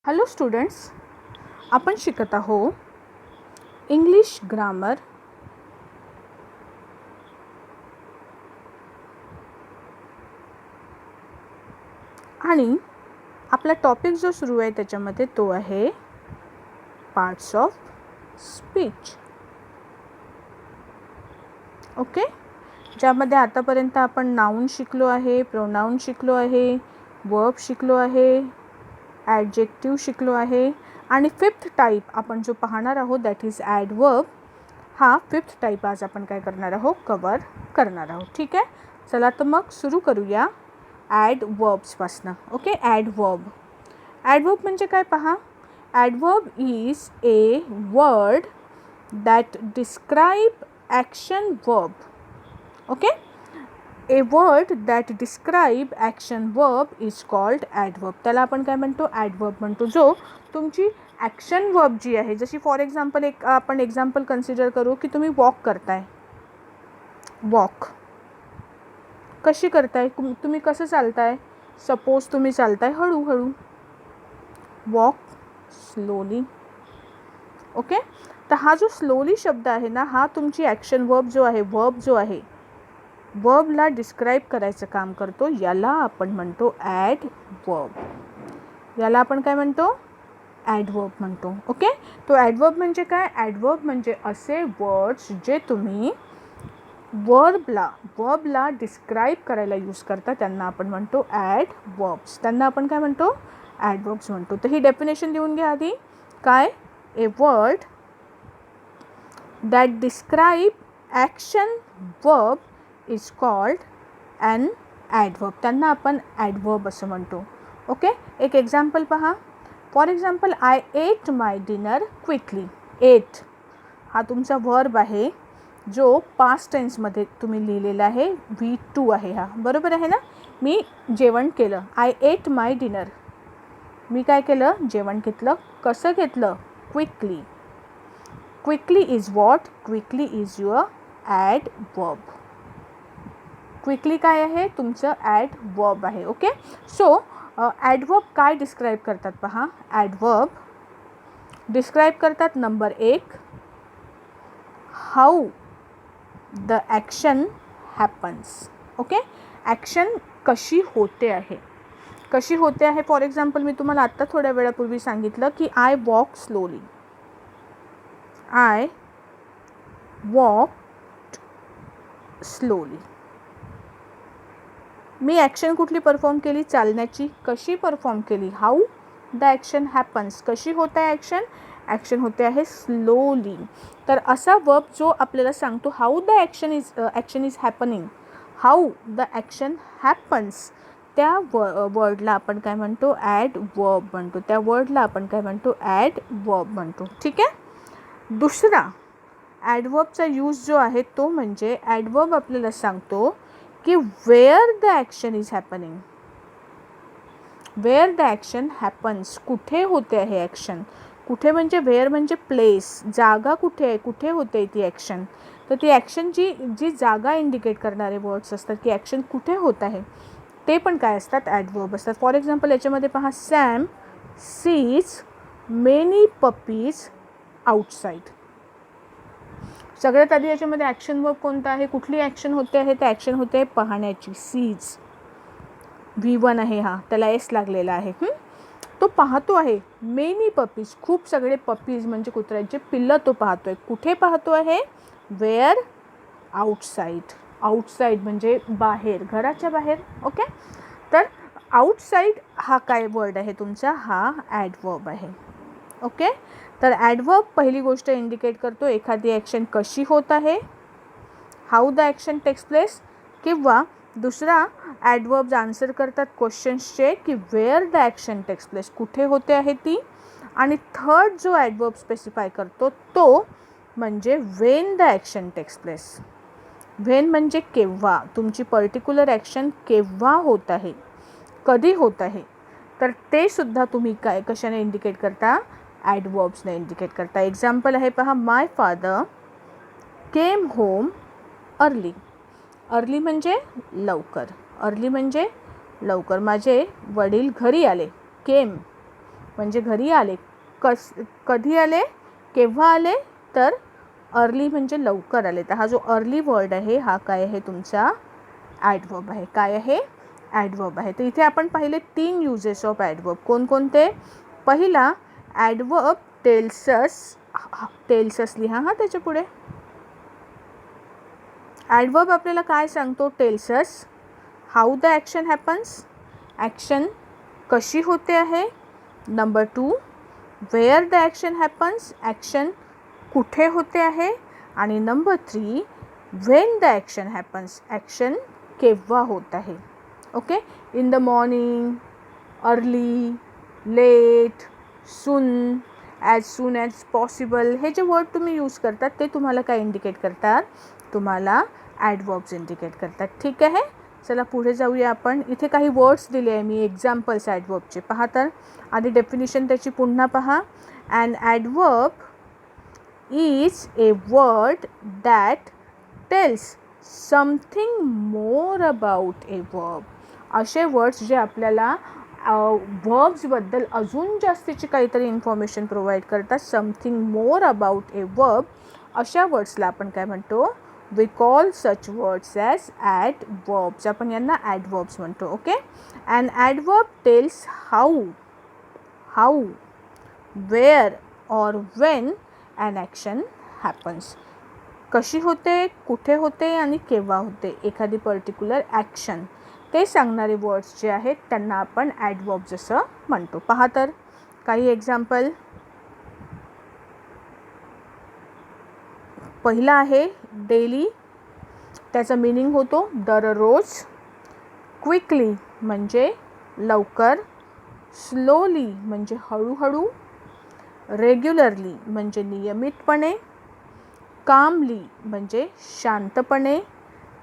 Hello students, आपण शिकत आहोत इंग्लिश ग्रामर. आणि आपला टॉपिक जो सुरू आहे त्याच्यामध्ये तो आहे पार्ट्स ऑफ स्पीच. ओके, ज्यामध्ये आतापर्यंत आपण नाउन शिकलो आहे, प्रोनाउन शिकलो आहे, वर्ब शिकलो आहे, ॲडजेक्टिव्ह शिकलो आहे आणि फिफ्थ टाईप आपण जो पाहणार आहोत दॅट इज ॲडवर्ब. हा फिफ्थ टाईप आज आपण काय करणार आहोत, कवर करणार आहोत. ठीक आहे, चला तर मग सुरू करूया ॲडवर्ब्सपासनं. ओके, ॲडवर्ब म्हणजे काय पहा. Adverb is a word that describe action verb. Okay, A word that describe action verb is called adverb. त्याला आपण काय म्हणतो, ॲडवर्ब म्हणतो, जो तुमची ॲक्शन वर्ब जी आहे. जशी फॉर एक्झाम्पल आपण एक्झाम्पल कन्सिडर करू की तुम्ही वॉक करताय. वॉक कशी करताय, तुम्ही कसं चालताय. सपोज तुम्ही चालताय हळूहळू, वॉक स्लोली. ओके, तर हा जो स्लोली शब्द आहे ना, हा तुमची ॲक्शन वर्ब जो आहे, वर्बला डिस्क्राईब करायचं काम करतो. याला आपण म्हणतो ॲडवर्ब. याला आपण काय म्हणतो, ॲडवर्ब म्हणतो. ओके, तो ॲडवर्ब म्हणजे काय. ॲडवर्ब म्हणजे असे वर्ड्स जे तुम्ही वर्बला डिस्क्राईब करायला यूज करता, त्यांना आपण म्हणतो ॲडवर्ब्स. त्यांना आपण काय म्हणतो, ॲडवर्ब्स म्हणतो. तर ही डेफिनेशन लिहून घ्या आधी. काय, a word that describe action verb is called an adverb. त्यांना आपण ॲडवर्ब असं म्हणतो. ओके, एक एक्झाम्पल पहा. For example, I ate my dinner quickly. Ate हा तुमचा वर्ब आहे, जो पास्ट टेन्समध्ये तुम्ही लिहिलेला आहे. V2 आहे हा, बरोबर आहे ना. मी जेवण केलं. I ate my dinner. मी काय केलं, जेवण घेतलं. कसं घेतलं, quickly. Quickly is what, quickly is your adverb. Quickly काय आहे, तुमचं ॲडवर्ब आहे. ओके, सो ॲडवर्ब काय डिस्क्राईब करतात पहा. ॲडवर्ब डिस्क्राईब करतात, number 1, how the action happens. Okay, action कशी होते आहे. कशी होते आहे, फॉर एक्झाम्पल मी तुम्हाला आत्ता थोड्या वेळापूर्वी सांगितलं की I walk slowly. I walk slowly. Me action कुठली परफॉर्म केली, चालण्याची. कशी परफॉर्म केली, हाऊ द ॲक्शन हॅपन्स. कशी होत आहे ॲक्शन, ॲक्शन होते आहे स्लोली. तर असा वर्ब जो आपल्याला सांगतो how the action is happening, how the action happens, त्या वर्डला आपण काय म्हणतो, ॲडवर्ब म्हणतो. त्या वर्डला आपण काय म्हणतो, ॲडवर्ब म्हणतो. ठीक आहे. दुसरा ॲडवर्बचा यूज जो आहे तो म्हणजे ॲडवर्ब आपल्याला सांगतो की where the action is happening. Where the action happens, कुठे होते आहे ॲक्शन. कुठे म्हणजे वेअर म्हणजे प्लेस, जागा कुठे आहे, कुठे होते ती ॲक्शन. तर ती ॲक्शन जी जागा इंडिकेट करणारे वर्ड्स असतात की ॲक्शन कुठे होत आहे, ते पण काय असतात, ॲडवर्ब असतात. फॉर एक्झाम्पल याच्यामध्ये पहा, Sam sees many puppies outside. सगळ्यात आधी याच्यामध्ये ॲक्शन वर्ब कोणता आहे, कुठली ॲक्शन होते आहे, तर ॲक्शन होते पाहण्याची. सीज V1 आहे हा, त्याला S लागलेला आहे. तो पाहतो आहे मेनी पपीज, खूप सगळे पपीज म्हणजे कुत्र्यांचे पिल्लं तो पाहतोय. कुठे पाहतो आहे, वेअर, आउटसाईड. आउटसाईड म्हणजे बाहेर, घराच्या बाहेर. ओके, तर आउटसाईड हा काय वर्ड आहे तुमचा, हा ॲडवर्ब आहे. ओके, तर ॲडवर्ब पहिली गोष्ट इंडिकेट करतो एखादी ॲक्शन कशी होत आहे, how the action takes place. किंवा दुसरा ॲडवर्ब्स आन्सर करतात क्वेश्चन्सचे की where the action takes place, कुठे होते आहे ती. आणि थर्ड जो ॲडवर्ब स्पेसिफाय करतो तो म्हणजे when the action takes place. When म्हणजे केव्हा, तुमची पर्टिक्युलर ॲक्शन केव्हा होत आहे, कधी होत आहे. तर ते सुद्धा तुम्ही काय कशाने इंडिकेट करता, ॲडवर्ब्सने इंडिकेट करता. एक्झाम्पल आहे पहा, my father came home early. Early म्हणजे लवकर, अर्ली म्हणजे लवकर. माझे वडील घरी आले. केम म्हणजे घरी आले. कधी आले, केव्हा आले, तर अर्ली म्हणजे लवकर आले. तर हा जो अर्ली वर्ड आहे हा काय आहे, तुमचा ॲडवर्ब आहे. काय आहे, ॲडवर्ब आहे. तर इथे आपण पाहिले 3 युजेस ऑफ ॲडवर्ब. कोणकोणते? पहिला, ॲडवर्ब टेल्स अस लिहा हा त्याच्या पुढे. ॲडवर्ब आपल्याला काय सांगतो? Tells us how the action happens, action कशी होते आहे. Number 2, where the action happens, action कुठे होते आहे. आणि number 3, when the action happens, action केव्हा होत आहे. Okay, in the morning, early, late, soon, as soon as possible, हे जे वर्ड तुम्ही यूज करतात ते तुम्हाला काय इंडिकेट करतात? तुम्हाला ॲडवर्ब्स इंडिकेट करतात. ठीक आहे, चला पुढे जाऊया आपण. इथे काही वर्ड्स दिले आहे मी, एक्झाम्पल्स ॲडवर्बचे. पहा तर आधी डेफिनेशन त्याची पुन्हा पहा. An adverb is a word that tells something more about a verb. असे वर्ड्स जे आपल्याला वर्ब्सबद्दल अजून जास्तीची काहीतरी इन्फॉर्मेशन प्रोव्हाइड करतात. Something more about a verb, अशा वर्ड्सला आपण काय म्हणतो? We call such words as adverbs. आपण यांना ॲडवर्ब्स म्हणतो. Okay, an adverb tells how, where or when an action happens. कशी होते, कुठे होते आणि केव्हा होते एखादी पर्टिक्युलर ॲक्शन, ते सांगणारे वर्ड्स जे आहेत त्यांना आपण ॲडवर्ब्स असं म्हणतो. पहा तर काही एक्झाम्पल. पहिला आहे डेली, त्याचा मीनिंग होतो दररोज. क्विकली म्हणजे लवकर. स्लोली म्हणजे हळूहळू. रेग्युलरली म्हणजे नियमितपणे. कामली म्हणजे शांतपणे.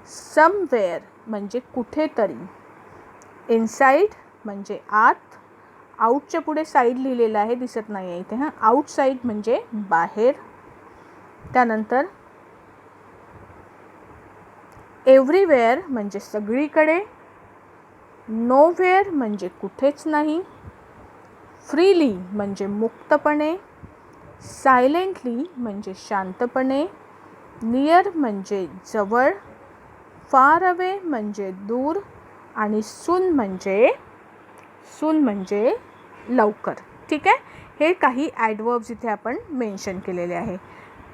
समवेअर म्हणजे कुठेतरी. इनसाइड म्हणजे आत. आउटच्या पुढे साईड लिहिलेलं आहे, दिसत नाही आहे इथे. आउटसाईड म्हणजे बाहेर. त्यानंतर एव्हरीवेअर म्हणजे सगळीकडे. नोवेअर म्हणजे कुठेच नाही. फ्रीली म्हणजे मुक्तपणे. सायलेंटली म्हणजे शांतपणे. नियर म्हणजे जवळ. फार अवे म्हणजे दूर. आणि सून म्हणजे लवकर. ठीक आहे, हे काही ॲडवर्ब्स इथे आपण मेन्शन केलेले आहे.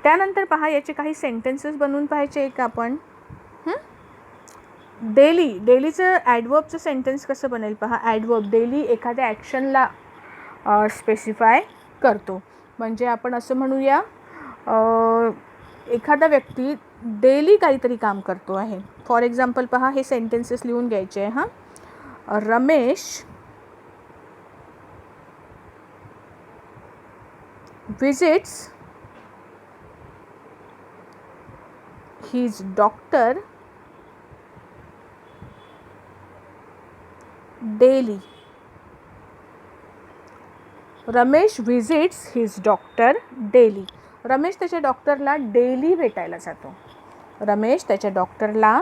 त्यानंतर पहा, याचे काही सेंटेन्सेस बनवून पाहायचे आहे का आपण? डेलीचं ॲडवर्बचं सेंटेन्स कसं बनेल पहा. ॲडवर्ब डेली एखाद्या ॲक्शनला स्पेसिफाय करतो. म्हणजे आपण असं म्हणूया, एखादा व्यक्ती डेली काहीतरी काम करतो आहे. फॉर एक्झाम्पल पहा, हे सेंटेन्सेस लिहून घ्यायचे आहे. Ramesh visits his doctor daily. Ramesh visits his doctor daily. Ramesh त्याच्या डॉक्टरला डेली भेटायला जातो. रमेश त्याच्या डॉक्टरला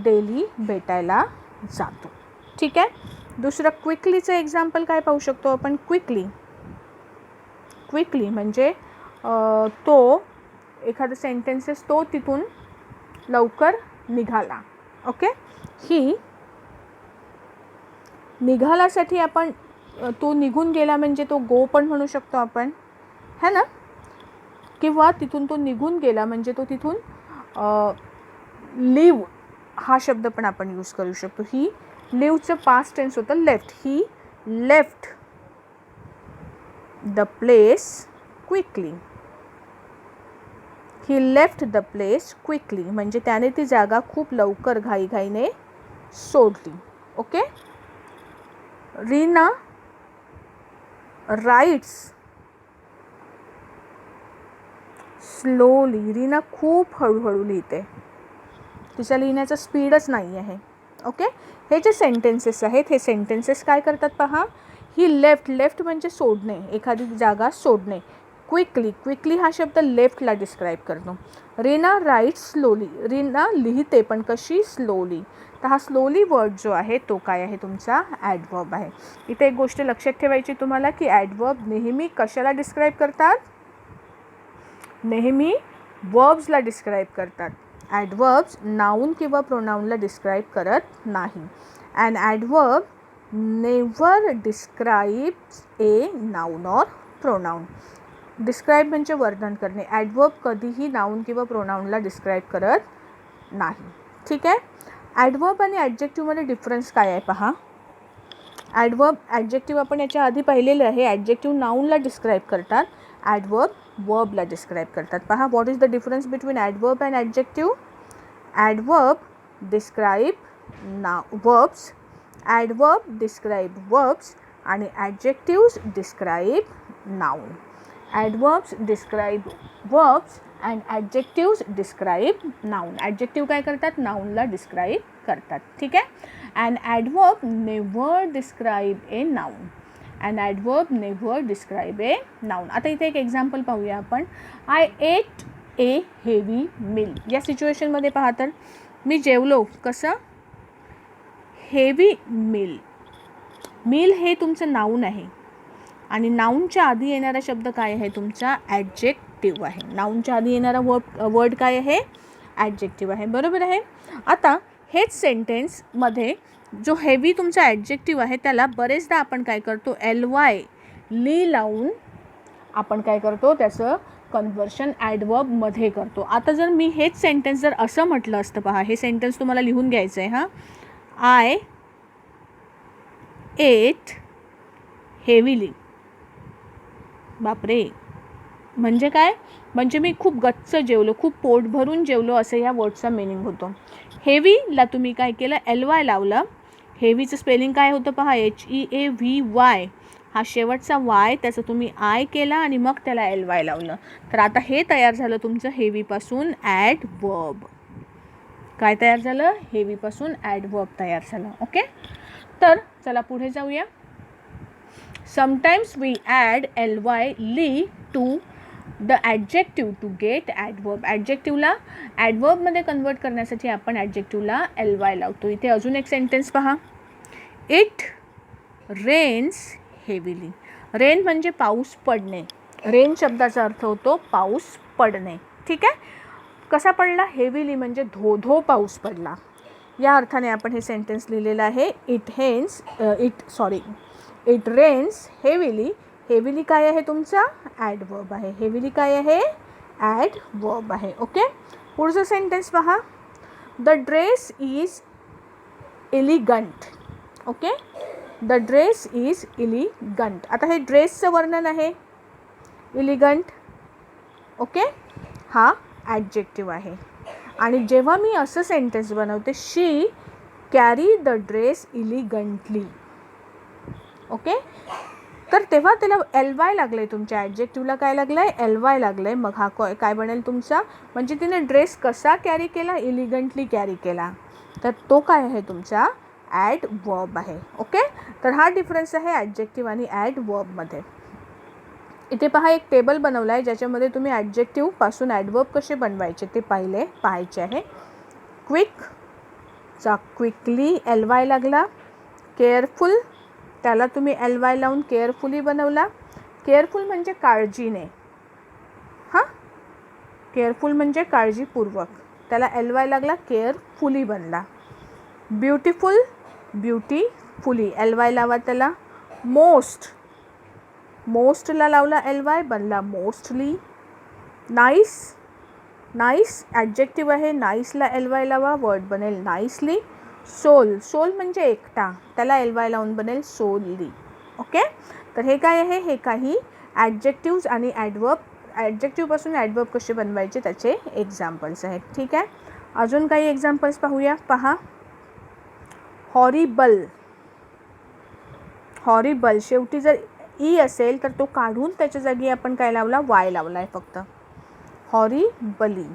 डेली भेटायला जातो. ठीक आहे. दुसरं क्विकलीचं एक्झाम्पल काय पाहू शकतो आपण? क्विकली म्हणजे तो एखादा सेंटेन्सेस, तो तिथून लवकर निघाला. ओके, ही निघाल्यासाठी आपण तो निघून गेला म्हणजे तो गो पण म्हणू शकतो आपण, है ना. किंवा तिथून तो निघून गेला म्हणजे तो तिथून लिव्ह हा शब्द पण आपण यूज करू शकतो. ही लिव्हचं पास्ट टेन्स होतं left. He left the place quickly. He left the place quickly म्हणजे त्याने ती जागा खूप लवकर घाईघाईने सोडली. Okay. Reena rights slowly. Reena खूप हळूहळू लिहिते, तिच्या लिहिण्याचा स्पीडच नाही आहे. ओके, हे जे सेंटेन्सेस आहेत हे सेंटेन्सेस काय करतात पहा. ही लेफ्ट म्हणजे सोडणे, एखादी जागा सोडणे. क्विकली हा शब्द लेफ्टला डिस्क्राईब करतो. Reena rights slowly. रीना लिहिते पण कशी? स्लोली. तर हा स्लोली वर्ड जो आहे तो काय आहे तुमचा ॲडवर्ब आहे. इथे एक गोष्ट लक्षात ठेवायची तुम्हाला की ॲडवर्ब नेहमी कशाला डिस्क्राईब करतात, नेहमी वर्ब्सला डिस्क्राईब करतात. ॲडवर्ब्स नाऊन किंवा प्रोनाऊनला डिस्क्राईब करत नाही. And adverb never describes a noun or pronoun. Describe म्हणजे वर्णन करणे. ॲडवर्ब कधीही नाऊन किंवा प्रोनाऊनला डिस्क्राईब करत नाही. ठीक आहे. ॲडवर्ब आणि ॲडजेक्टिव्हमध्ये डिफरन्स काय आहे पहा. ॲडवर्ब ॲडजेक्टिव्ह आपण याच्या आधी पाहिलेलं आहे. ॲडजेक्टिव्ह नाऊनला डिस्क्राईब करतात, ॲडवर्ब वर्बला डिस्क्राईब करतात. पहा, what is the difference between adverb and adjective. Adverb describe verbs, adverb describe verbs आणि adjectives describe noun. Adverbs describe verbs and adjectives describe noun. Adjective काय करतात, नाऊनला डिस्क्राईब करतात. ठीक आहे. And adverb never describe a noun. And adverb never describe a noun. आता इथे एक एक्झाम्पल पाहूया आपण. I ate a heavy meal. या सिच्युएशनमध्ये पहा तर मी जेवलो कसं, हेवी मील. मील हे तुमचं नाऊन आहे आणि नाऊनच्या आधी येणारा शब्द काय आहे तुमचा ॲडजेक्टिव्ह आहे. नाऊनच्या आधी येणारा वर्ड काय आहे, ॲडजेक्टिव्ह आहे. बरोबर आहे. आता हेच सेंटेन्समध्ये जो हेवी तुमचा ॲडजेक्टिव्ह आहे त्याला बरेचदा आपण काय करतो, ly ली लावून आपण काय करतो, त्याचं कन्व्हर्शन ॲडवर्बमध्ये करतो. आता जर मी हेच सेंटेन्स जर असं म्हटलं असतं, पहा हे सेंटेन्स तुम्हाला लिहून घ्यायचं आहे. हां, आय एट हेवीली. बापरे, म्हणजे काय, म्हणजे मी खूप गच्च जेवलो, खूप पोट भरून जेवलो असं या वर्डचा मिनिंग होतो. हेवीला तुम्ही काय केलं, ly लावलं. हेवीचं स्पेलिंग काय होतं पहा, HEAVY. हा शेवटचा वाय त्याचं तुम्ही आय केला आणि मग त्याला ly लावलं. तर आता हे तयार झालं तुमचं हेवीपासून ॲडवर्ब. काय तयार झालं, हेवीपासून ॲडवर्ब तयार झालं. ओके. तर चला पुढे जाऊया. Sometimes we add ly ly to the adjective to get adverb. ॲडजेक्टिव्हला ॲडवर्बमध्ये कन्वर्ट करण्यासाठी आपण ॲडजेक्टिव्हला ly लावतो. इथे अजून एक सेंटेन्स पहा. It rains heavily. रेन म्हणजे पाऊस पडणे. रेन शब्दाचा अर्थ होतो पाऊस पडणे. ठीक आहे. कसा पडला, हेवीली म्हणजे धो पाऊस पडला. या अर्थाने आपण हे सेंटेन्स लिहिलेलं आहे. It rains heavily. हेवीली काय आहे तुमचा ॲडवर्ब आहे. हेवीली काय आहे, ॲडवर्ब आहे. ओके. पुढचं सेंटेन्स पहा. The dress is elegant. Okay. The dress is elegant. आता हे ड्रेसचं वर्णन आहे, एलिगंट. ओके. हा ॲडजेक्टिव्ह आहे. आणि जेव्हा मी असं सेंटेन्स बनवते, शी कॅरी द ड्रेस एलिगंटली. ओके. तर तेव्हा त्याला ly लागलं आहे, तुमच्या ॲडजेक्टिव्हला काय लागलं आहे, ly लागलं आहे. मग हा काय बनेल तुमचा, म्हणजे तिने ड्रेस कसा कॅरी केला, एलिगंटली कॅरी केला. तर तो काय आहे तुमचा ॲडवर्ब आहे. ओके. तर हा डिफरन्स आहे ॲडजेक्टिव्ह आणि ॲडवर्बमध्ये. इथे पहा एक टेबल बनवला आहे ज्याच्यामध्ये तुम्ही ॲडजेक्टिव्हपासून ॲडवर्ब कसे बनवायचे ते पाहायचे आहे. क्विकचा क्विकली ly लागला. केअरफुल त्याला तुम्ही ly लावून केअरफुली बनवला. केअरफुल म्हणजे काळजीने. हां, केअरफुल म्हणजे काळजीपूर्वक, त्याला ly लागला, केअरफुली बनला. ब्युटिफुल ब्युटीफुली ly लावा त्याला. मोस्टला लावला ly, बनला मोस्टली. नाईस ॲडजेक्टिव्ह आहे, नाईसला ly लावा, वर्ड बनेल नाईसली. सोल म्हणजे एकटा, त्याला ly लावून बनेल सोलली. ओके. तर हे काय आहे, हे काही ॲडजेक्टिव्ह्ज आणि ॲडजेक्टिव्हपासून ॲडवर्ब कसे बनवायचे त्याचे एक्झाम्पल्स आहेत. ठीक आहे. अजून काही एक्झाम्पल्स पाहूया. पहा, हॉरिबल. शेवटी जर असेल तर तो काढून त्याच्या जागी आपण काय लावला, y लावला आहे फक्त. हॉरिबली.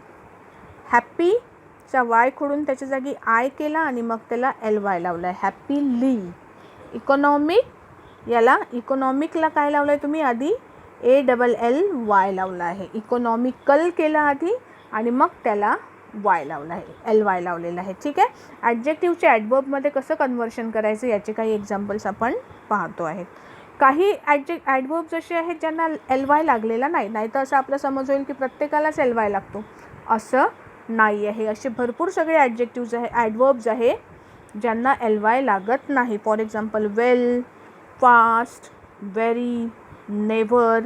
हॅप्पीचा y खोडून त्याच्या जागी आय केला आणि मग त्याला ly लावला आहे, हॅपीली. इकॉनॉमिकला काय लावलं आहे तुम्ही, आधी ALLY लावला आहे. इकॉनॉमिकल केला आधी आणि मग त्याला वाय लावला आहे, LY लावलेला आहे. ठीक आहे. ॲडजेक्टिव्हचे ॲडवर्बमध्ये कसं कन्व्हर्शन करायचं याचे काही एक्झाम्पल्स आपण पाहतो आहेत. काही ॲडवर्ब्स असे आहेत ज्यांना LY लागलेला नाही तर असं आपला समज होईल की प्रत्येकालाच LY लागतो, असं नाही आहे. असे भरपूर सगळे ॲडजेक्टिव्ज आहे, ॲडवर्ब्स आहे ज्यांना LY लागत नाही. For example well, fast, very, never,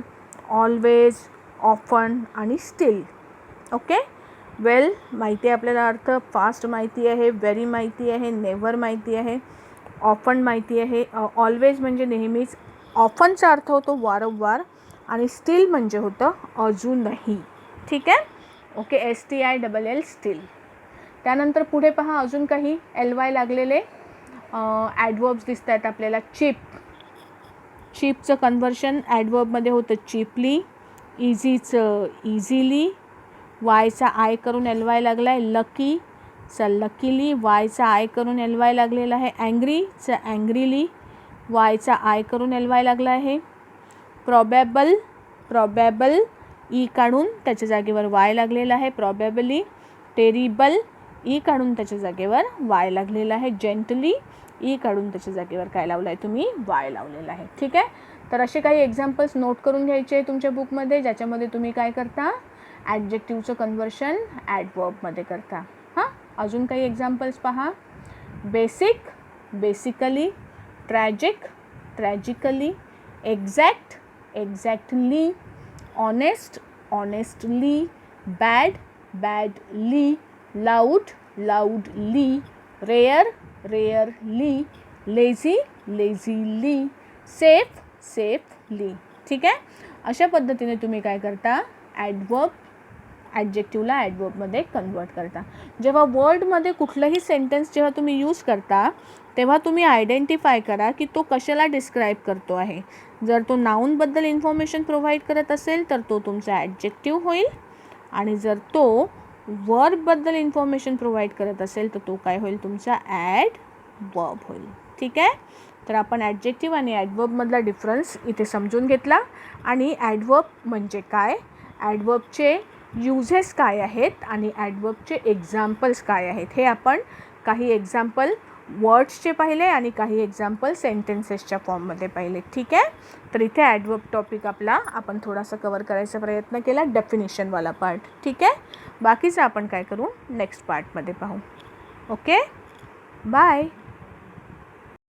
always, often आणि स्टिल. ओके. वेल माहिती आहे आपल्याला अर्थ, फास्ट माहिती आहे, व्हेरी माहिती आहे, नेव्हर माहिती आहे, ऑफन माहिती आहे, ऑलवेज म्हणजे नेहमीच, ऑफनचा अर्थ होतो वारंवार आणि स्टिल म्हणजे होतं अजूनही. ठीक आहे. ओके. STILL still. त्यानंतर पुढे पहा अजून काही LY लागलेले ॲडवर्ब्स दिसत आहेत आपल्याला. चीपचं कन्व्हर्शन ॲडवर्बमध्ये होतं चीपली, इझीचं इझिली, वायचा आय करून LY लागला आहे. लकीचं लकीली, वायचा आय करून LY लागलेला आहे. अँग्रीचं अँग्रीली, वायचा आय करून LY लागला आहे. प्रॉबॅबल ई काढून त्याच्या जागेवर वाय लागलेला आहे, प्रॉबॅबली. टेरिबल ई काढून त्याच्या जागेवर वाय लागलेला आहे. जेंटली ई काढून त्याच्या जागेवर काय लावलं आहे तुम्ही, वाय लावलेला आहे. ठीक आहे. तर असे काही एक्झाम्पल्स नोट करून घ्यायचे आहे तुमच्या बुकमध्ये, ज्याच्यामध्ये तुम्ही काय करता, ॲडजेक्टिव्हचं कन्व्हर्शन ॲडवर्बमध्ये करता. अजून काही एक्झाम्पल्स पहा. Basic, basically, tragic, tragically, exact, exactly, honest, honestly, bad, badly, loud, loudly, rare, rarely, lazy, lazily, safe, safely. ठीक आहे. अशा पद्धतीने तुम्ही काय करता, ॲडजेक्टिव्हला ॲडवर्बमध्ये कन्वर्ट करता. जेव्हा वर्डमध्ये कुठलंही सेंटेन्स जेव्हा तुम्ही यूज करता तेव्हा तुम्ही आयडेंटिफाय करा की तो कशाला डिस्क्राईब करतो आहे. जर तो नाऊनबद्दल इन्फॉर्मेशन प्रोव्हाइड करत असेल तर तो तुमचा ॲडजेक्टिव्ह होईल, आणि जर तो वर्बबद्दल इन्फॉर्मेशन प्रोव्हाइड करत असेल तर तो काय होईल, तुमचा ॲडवर्ब होईल. ठीक आहे. तर आपण ॲडजेक्टिव्ह आणि ॲडवर्बमधला डिफरन्स इथे समजून घेतला, आणि ॲडवर्ब म्हणजे काय, ॲडवर्बचे युजेस काय आहेत आणि ॲडवर्बचे एक्झाम्पल्स काय आहेत हे आपण काही एक्झाम्पल वर्ड्सचे पाहिले आणि काही एक्झाम्पल सेंटेन्सेसच्या फॉर्ममध्ये पाहिले. ठीक आहे. तर इथे ॲडवर्ब टॉपिक आपला आपण थोडासा कवर करायचा प्रयत्न केला, डेफिनेशनवाला पार्ट. ठीक आहे. बाकीचं आपण काय करू, नेक्स्ट पार्टमध्ये पाहू. ओके. बाय.